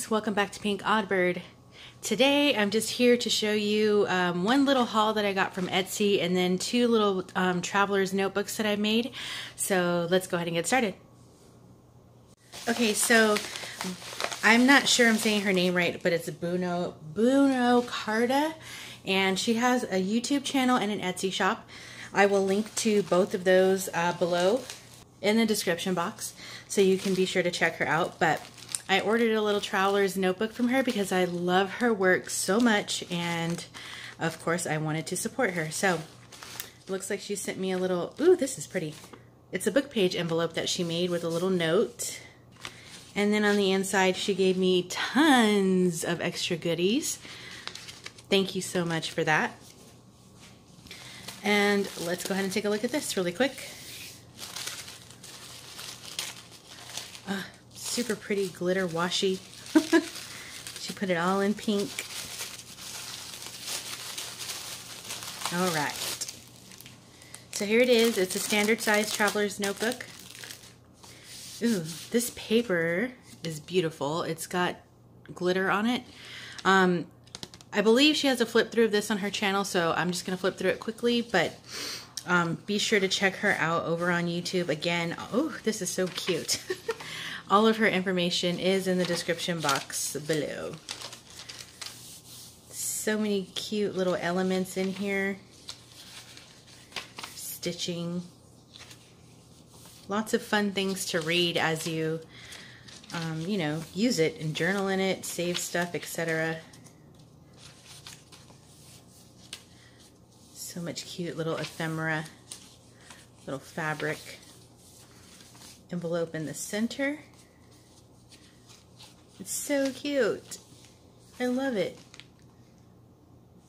guys, welcome back to Pink Oddbird. Today I'm just here to show you one little haul that I got from Etsy and then two little traveler's notebooks that I made. So let's go ahead and get started. Okay, so I'm not sure I'm saying her name right, but it's BuonoCarta, and she has a YouTube channel and an Etsy shop. I will link to both of those below in the description box, so you can be sure to check her out. But I ordered a little traveler's notebook from her because I love her work so much, and of course I wanted to support her. So it looks like she sent me a little, ooh, this is pretty. It's a book page envelope that she made with a little note. And then on the inside she gave me tons of extra goodies. Thank you so much for that. And let's go ahead and take a look at this really quick. Super pretty glitter washi. She put it all in pink. All right. So here it is. It's a standard size traveler's notebook. Ooh, this paper is beautiful. It's got glitter on it. I believe she has a flip through of this on her channel, so I'm just going to flip through it quickly, but be sure to check her out over on YouTube. Again, oh, this is so cute. All of her information is in the description box below. So many cute little elements in here. Stitching. Lots of fun things to read as you, you know, use it and journal in it, save stuff, etc. So much cute little ephemera, little fabric envelope in the center. It's so cute. I love it.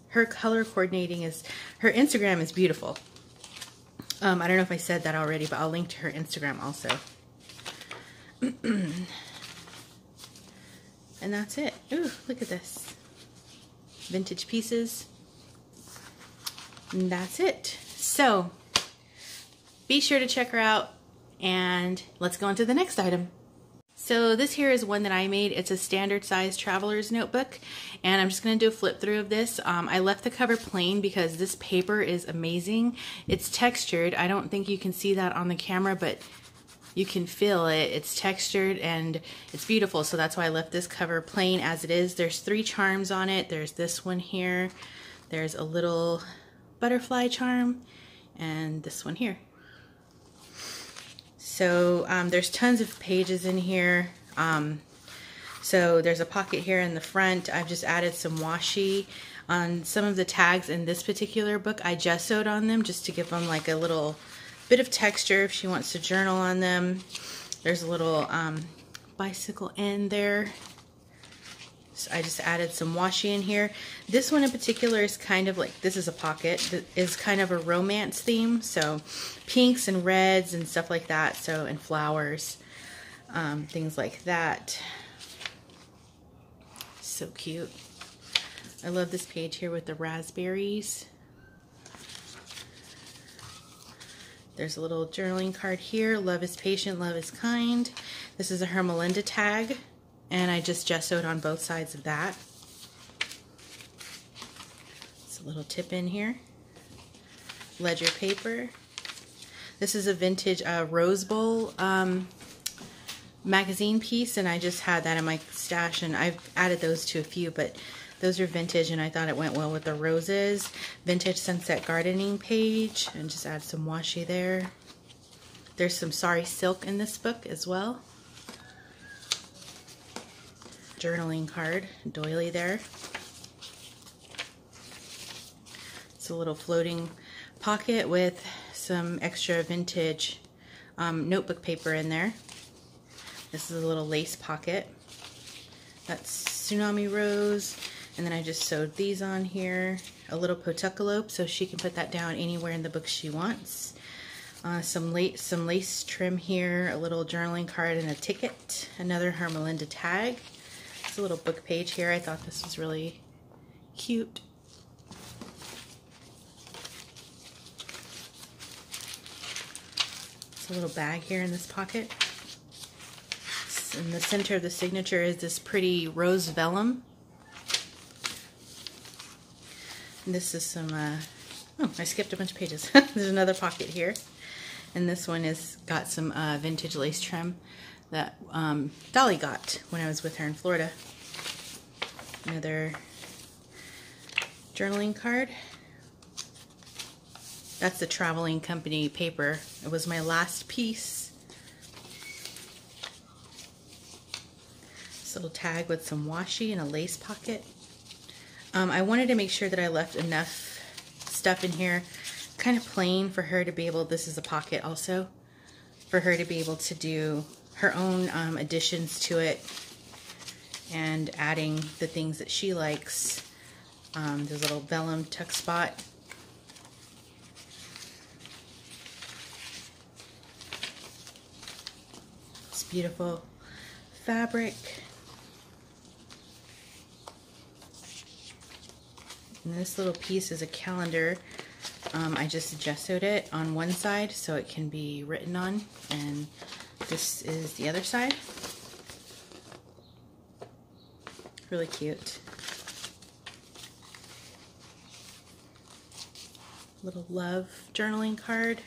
Her color coordinating is, her Instagram is beautiful. I don't know if I said that already, but I'll link to her Instagram also. And that's it. Ooh, look at this. Vintage pieces. And that's it. So, be sure to check her out, and let's go on to the next item. So this here is one that I made. It's a standard size traveler's notebook, and I'm just going to do a flip through of this. I left the cover plain because this paper is amazing. It's textured. I don't think you can see that on the camera, but you can feel it. It's textured and it's beautiful, so that's why I left this cover plain as it is. There's 3 charms on it. There's this one here. There's a little butterfly charm, and this one here. So there's tons of pages in here. So there's a pocket here in the front. I've just added some washi on some of the tags in this particular book. I gessoed on them just to give them like a little bit of texture if she wants to journal on them. There's a little bicycle end there. So I just added some washi in here. This one in particular is kind of like, this is a pocket, that is kind of a romance theme. So pinks and reds and stuff like that. So, and flowers, things like that. So cute. I love this page here with the raspberries. There's a little journaling card here. Love is patient, love is kind. This is a Her Melinda tag, and I just gessoed on both sides of that. It's a little tip in here. Ledger paper. This is a vintage Rose Bowl magazine piece, and I just had that in my stash, and I've added those to a few, but those are vintage, and I thought it went well with the roses. Vintage Sunset Gardening page, and just add some washi there. There's some Sari silk in this book as well. Journaling card, doily there. It's a little floating pocket with some extra vintage notebook paper in there. This is a little lace pocket. That's Tsunami Rose. And then I just sewed these on here. A little potucalope, so she can put that down anywhere in the book she wants. Some lace trim here. A little journaling card and a ticket. Another Her Melinda tag. It's a little book page here. I thought this was really cute. It's a little bag here in this pocket. In the center of the signature is this pretty rose vellum. And this is some, oh, I skipped a bunch of pages. There's another pocket here. And this one has got some vintage lace trim that Dolly got when I was with her in Florida. Another journaling card. That's the traveling company paper. It was my last piece. This little tag with some washi and a lace pocket. I wanted to make sure that I left enough stuff in here, kind of plain for her to be able, this is a pocket also, for her to be able to do her own additions to it and adding the things that she likes. There's a little vellum tuck spot. It's beautiful fabric. And this little piece is a calendar. I just gessoed it on one side so it can be written on, and this is the other side. Really cute. Little love journaling card.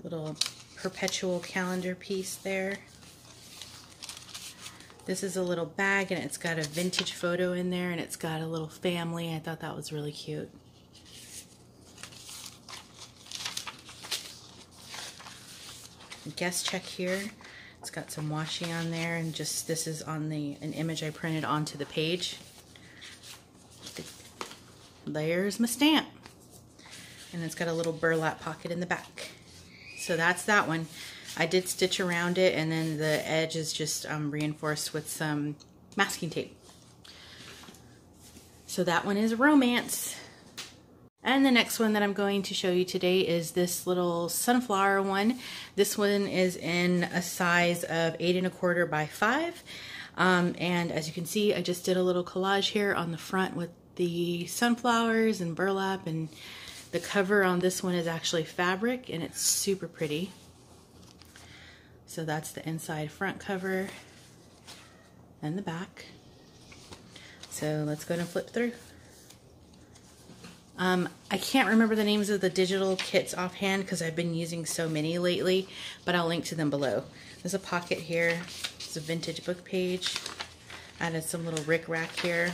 Little perpetual calendar piece there. This is a little bag and it's got a vintage photo in there and it's got a little family. I thought that was really cute. Guest check here. It's got some washi on there, and just this is on an image I printed onto the page. There's my stamp. And it's got a little burlap pocket in the back. So that's that one. I did stitch around it, and then the edge is just reinforced with some masking tape. So that one is romance. And the next one that I'm going to show you today is this little sunflower one. This one is in a size of 8 1/4 by 5. And as you can see, I just did a little collage here on the front with the sunflowers and burlap, and the cover on this one is actually fabric, and it's super pretty. So that's the inside front cover and the back. So let's go ahead and flip through. I can't remember the names of the digital kits offhand because I've been using so many lately, but I'll link to them below. There's a pocket here. It's a vintage book page. Added some little rick-rack here.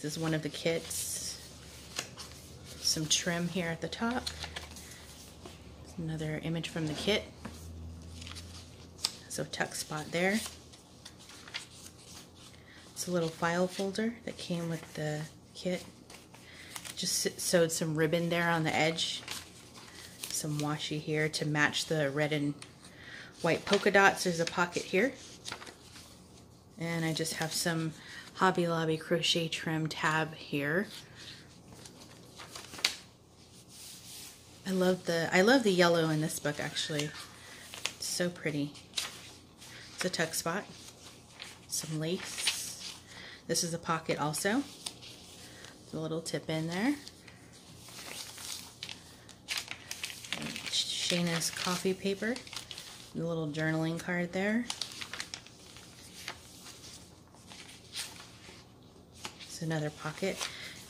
This is one of the kits. Some trim here at the top. Another image from the kit. So tuck spot there. It's a little file folder that came with the kit. Just sewed some ribbon there on the edge. Some washi here to match the red and white polka dots. There's a pocket here. And I just have some Hobby Lobby crochet trim tab here. I love the yellow in this book actually. It's so pretty. It's a tuck spot. Some lace. This is a pocket also. A little tip in there. And Shayna's coffee paper. The little journaling card there. It's another pocket.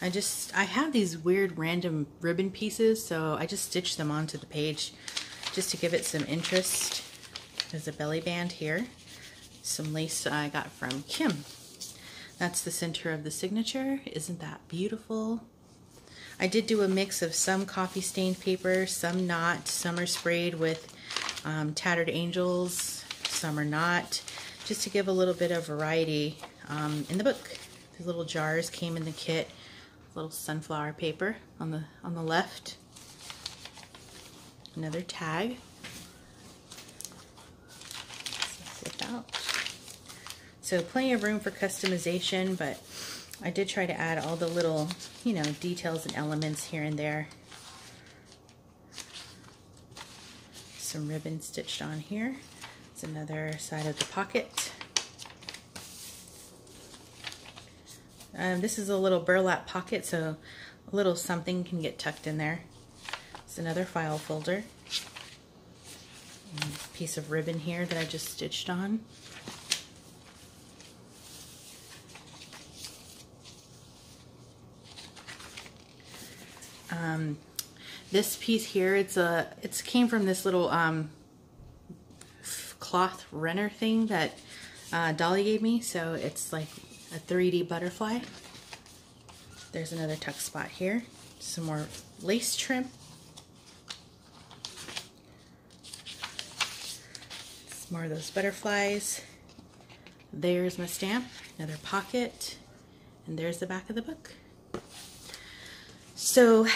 I have these weird random ribbon pieces, so I just stitched them onto the page just to give it some interest. There's a belly band here. Some lace I got from Kim. That's the center of the signature. Isn't that beautiful? I did do a mix of some coffee stained paper, some not. Some are sprayed with tattered angels, some are not, just to give a little bit of variety in the book. The little jars came in the kit. Little sunflower paper on the left. Another tag. Flip out. So plenty of room for customization, but I did try to add all the little, details and elements here and there. Some ribbon stitched on here. It's another side of the pocket. This is a little burlap pocket, so a little something can get tucked in there. It's another file folder. Piece of ribbon here that I just stitched on. This piece here, it came from this little cloth runner thing that Dolly gave me, so it's like a 3D butterfly. There's another tuck spot here. Some more lace trim. Some more of those butterflies. There's my stamp, another pocket, and there's the back of the book. So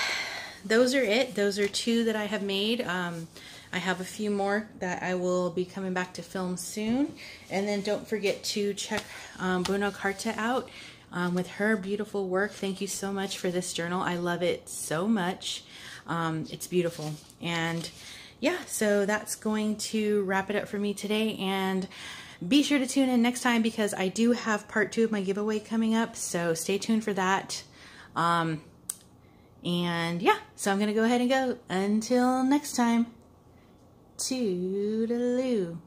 those are it. Those are 2 that I have made. I have a few more that I will be coming back to film soon. And then don't forget to check BuonoCarta out with her beautiful work. Thank you so much for this journal. I love it so much. It's beautiful. And yeah, so that's going to wrap it up for me today. And be sure to tune in next time because I do have part 2 of my giveaway coming up. So stay tuned for that. And yeah, so I'm going to go ahead and go. Until next time, toodaloo.